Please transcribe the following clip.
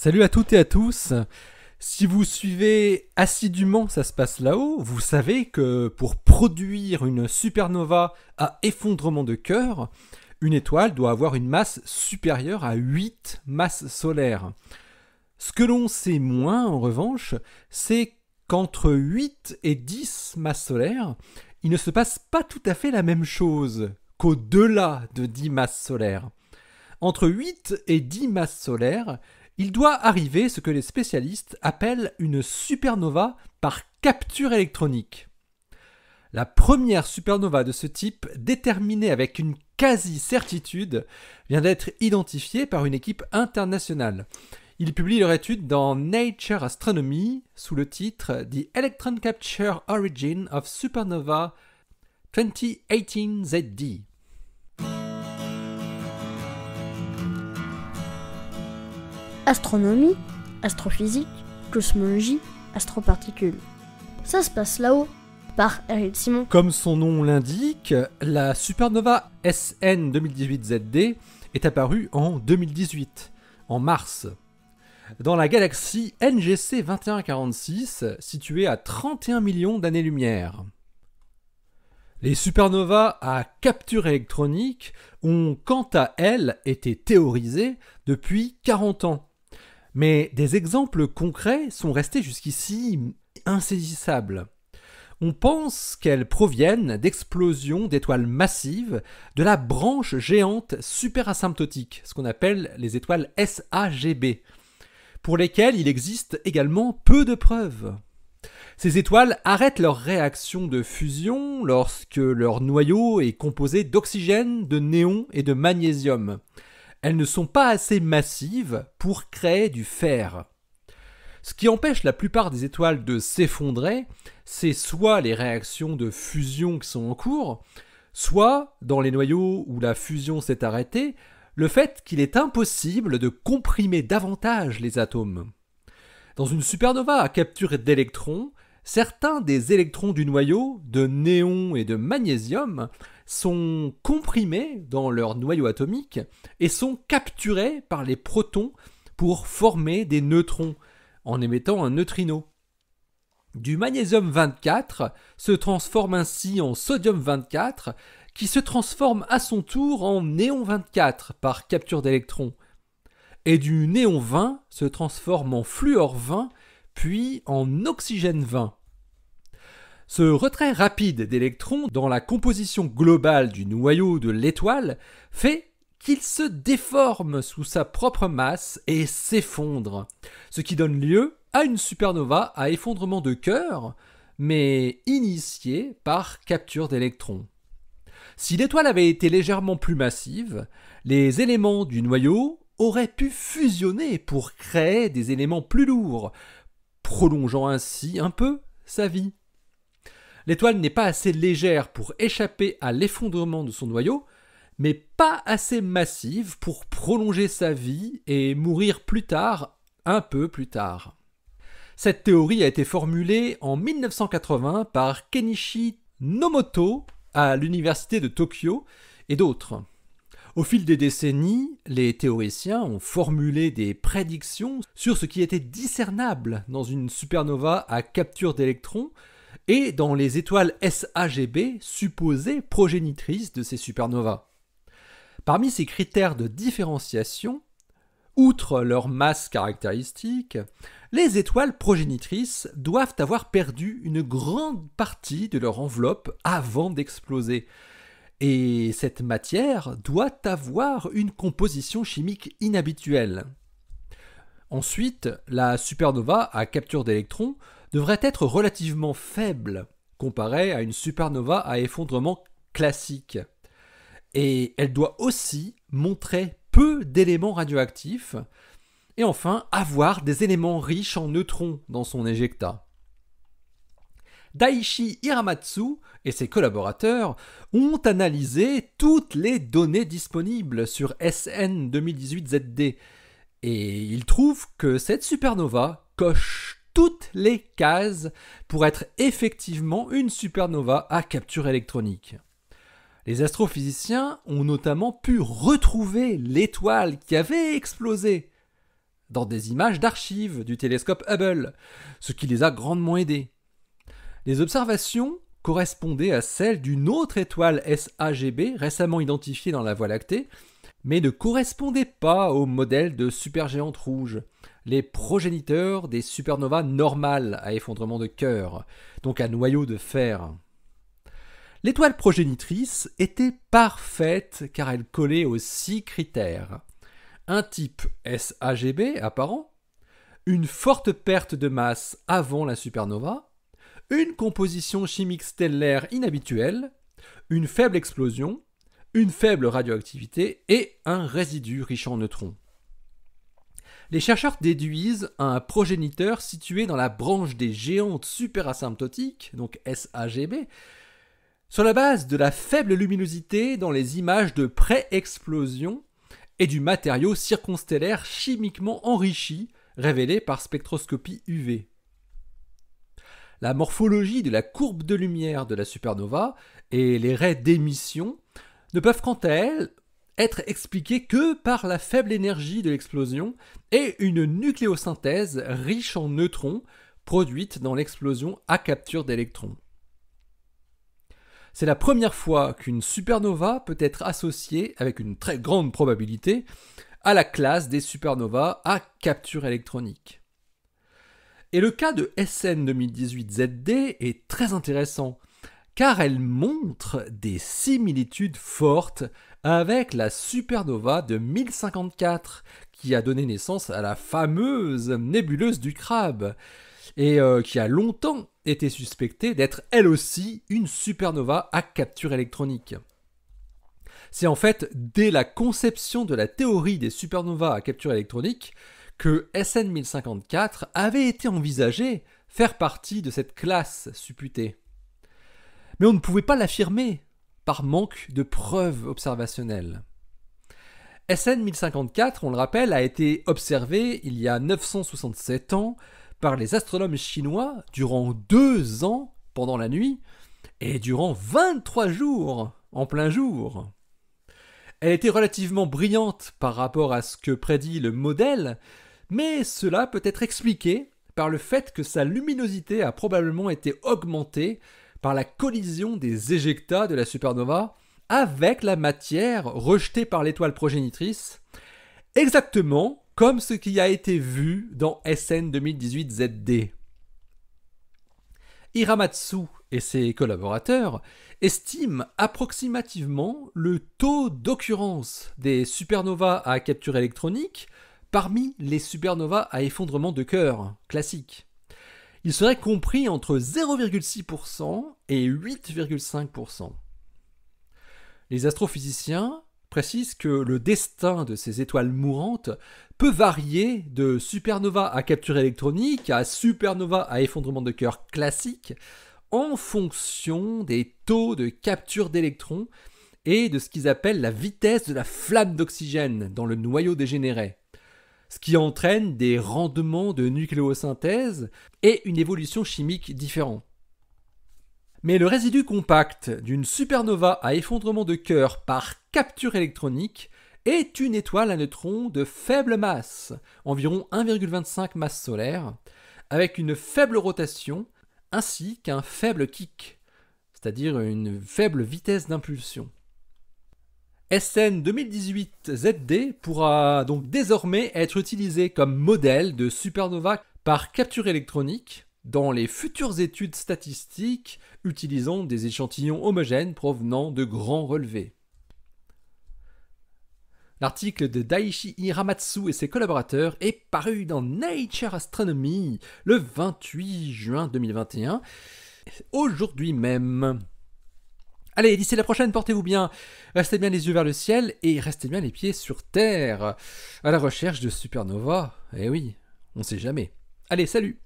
Salut à toutes et à tous. Si vous suivez assidûment Ça se passe là-haut, vous savez que pour produire une supernova à effondrement de cœur, une étoile doit avoir une masse supérieure à 8 masses solaires. Ce que l'on sait moins, en revanche, c'est qu'entre 8 et 10 masses solaires, il ne se passe pas tout à fait la même chose qu'au-delà de 10 masses solaires. Entre 8 et 10 masses solaires, il doit arriver ce que les spécialistes appellent une supernova par capture électronique. La première supernova de ce type, déterminée avec une quasi-certitude, vient d'être identifiée par une équipe internationale. Ils publient leur étude dans Nature Astronomy sous le titre The Electron Capture Origin of Supernova 2018 ZD. Astronomie, astrophysique, cosmologie, astroparticules. Ça se passe là-haut, par Eric Simon. Comme son nom l'indique, la supernova SN 2018 ZD est apparue en 2018, en mars, dans la galaxie NGC 2146, située à 31 millions d'années-lumière. Les supernovas à capture électronique ont quant à elles été théorisées depuis 40 ans. Mais des exemples concrets sont restés jusqu'ici insaisissables. On pense qu'elles proviennent d'explosions d'étoiles massives de la branche géante superasymptotique, ce qu'on appelle les étoiles SAGB, pour lesquelles il existe également peu de preuves. Ces étoiles arrêtent leur réaction de fusion lorsque leur noyau est composé d'oxygène, de néon et de magnésium. Elles ne sont pas assez massives pour créer du fer. Ce qui empêche la plupart des étoiles de s'effondrer, c'est soit les réactions de fusion qui sont en cours, soit, dans les noyaux où la fusion s'est arrêtée, le fait qu'il est impossible de comprimer davantage les atomes. Dans une supernova à capture d'électrons, certains des électrons du noyau, de néon et de magnésium, sont comprimés dans leur noyau atomique et sont capturés par les protons pour former des neutrons, en émettant un neutrino. Du magnésium 24 se transforme ainsi en sodium 24, qui se transforme à son tour en néon 24 par capture d'électrons. Et du néon 20 se transforme en fluor 20, puis en oxygène 20. Ce retrait rapide d'électrons dans la composition globale du noyau de l'étoile fait qu'il se déforme sous sa propre masse et s'effondre, ce qui donne lieu à une supernova à effondrement de cœur, mais initiée par capture d'électrons. Si l'étoile avait été légèrement plus massive, les éléments du noyau auraient pu fusionner pour créer des éléments plus lourds, prolongeant ainsi un peu sa vie. L'étoile n'est pas assez légère pour échapper à l'effondrement de son noyau, mais pas assez massive pour prolonger sa vie et mourir plus tard, un peu plus tard. Cette théorie a été formulée en 1980 par Kenichi Nomoto à l'université de Tokyo et d'autres. Au fil des décennies, les théoriciens ont formulé des prédictions sur ce qui était discernable dans une supernova à capture d'électrons et dans les étoiles SAGB supposées progénitrices de ces supernovas. Parmi ces critères de différenciation, outre leur masse caractéristique, les étoiles progénitrices doivent avoir perdu une grande partie de leur enveloppe avant d'exploser. Et cette matière doit avoir une composition chimique inhabituelle. Ensuite, la supernova à capture d'électrons devrait être relativement faible comparée à une supernova à effondrement classique. Et elle doit aussi montrer peu d'éléments radioactifs et enfin avoir des éléments riches en neutrons dans son éjecta. Daiichi Hiramatsu et ses collaborateurs ont analysé toutes les données disponibles sur SN 2018 ZD et ils trouvent que cette supernova coche toutes les cases pour être effectivement une supernova à capture électronique. Les astrophysiciens ont notamment pu retrouver l'étoile qui avait explosé. dans des images d'archives du télescope Hubble, ce qui les a grandement aidés. Les observations correspondaient à celles d'une autre étoile SAGB récemment identifiée dans la Voie lactée, mais ne correspondaient pas au modèle de supergéante rouge, les progéniteurs des supernovas normales à effondrement de cœur, donc à noyau de fer. L'étoile progénitrice était parfaite car elle collait aux 6 critères. Un type SAGB apparent, une forte perte de masse avant la supernova, une composition chimique stellaire inhabituelle, une faible explosion, une faible radioactivité et un résidu riche en neutrons. Les chercheurs déduisent un progéniteur situé dans la branche des géantes superasymptotiques, donc SAGB, sur la base de la faible luminosité dans les images de pré-explosion et du matériau circonstellaire chimiquement enrichi révélé par spectroscopie UV. La morphologie de la courbe de lumière de la supernova et les raies d'émission ne peuvent quant à elles être expliquées que par la faible énergie de l'explosion et une nucléosynthèse riche en neutrons produite dans l'explosion à capture d'électrons. C'est la première fois qu'une supernova peut être associée, avec une très grande probabilité, à la classe des supernovas à capture électronique. Et le cas de SN 2018ZD est très intéressant, car elle montre des similitudes fortes avec la supernova de 1054, qui a donné naissance à la fameuse nébuleuse du Crabe, et qui a longtemps été suspectée d'être elle aussi une supernova à capture électronique. C'est en fait dès la conception de la théorie des supernovas à capture électronique que SN 1054 avait été envisagé faire partie de cette classe supputée. Mais on ne pouvait pas l'affirmer par manque de preuves observationnelles. SN 1054, on le rappelle, a été observé il y a 967 ans par les astronomes chinois durant 2 ans pendant la nuit et durant 23 jours en plein jour. Elle était relativement brillante par rapport à ce que prédit le modèle, mais cela peut être expliqué par le fait que sa luminosité a probablement été augmentée par la collision des éjectats de la supernova avec la matière rejetée par l'étoile progénitrice, exactement comme ce qui a été vu dans SN 2018ZD. Hiramatsu et ses collaborateurs estiment approximativement le taux d'occurrence des supernovas à capture électronique parmi les supernovas à effondrement de cœur classiques. Il serait compris entre 0,6% et 8,5%. Les astrophysiciens précisent que le destin de ces étoiles mourantes peut varier de supernova à capture électronique à supernova à effondrement de cœur classique en fonction des taux de capture d'électrons et de ce qu'ils appellent la vitesse de la flamme d'oxygène dans le noyau dégénéré, ce qui entraîne des rendements de nucléosynthèse et une évolution chimique différente. Mais le résidu compact d'une supernova à effondrement de cœur par capture électronique est une étoile à neutrons de faible masse, environ 1,25 masse solaire, avec une faible rotation ainsi qu'un faible kick, c'est-à-dire une faible vitesse d'impulsion. SN 2018ZD pourra donc désormais être utilisé comme modèle de supernova par capture électronique dans les futures études statistiques utilisant des échantillons homogènes provenant de grands relevés. L'article de Daiichi Hiramatsu et ses collaborateurs est paru dans Nature Astronomy le 28 juin 2021, aujourd'hui même. Allez, d'ici la prochaine, portez-vous bien, restez bien les yeux vers le ciel et restez bien les pieds sur terre, à la recherche de supernova. Eh oui, on sait jamais. Allez, salut!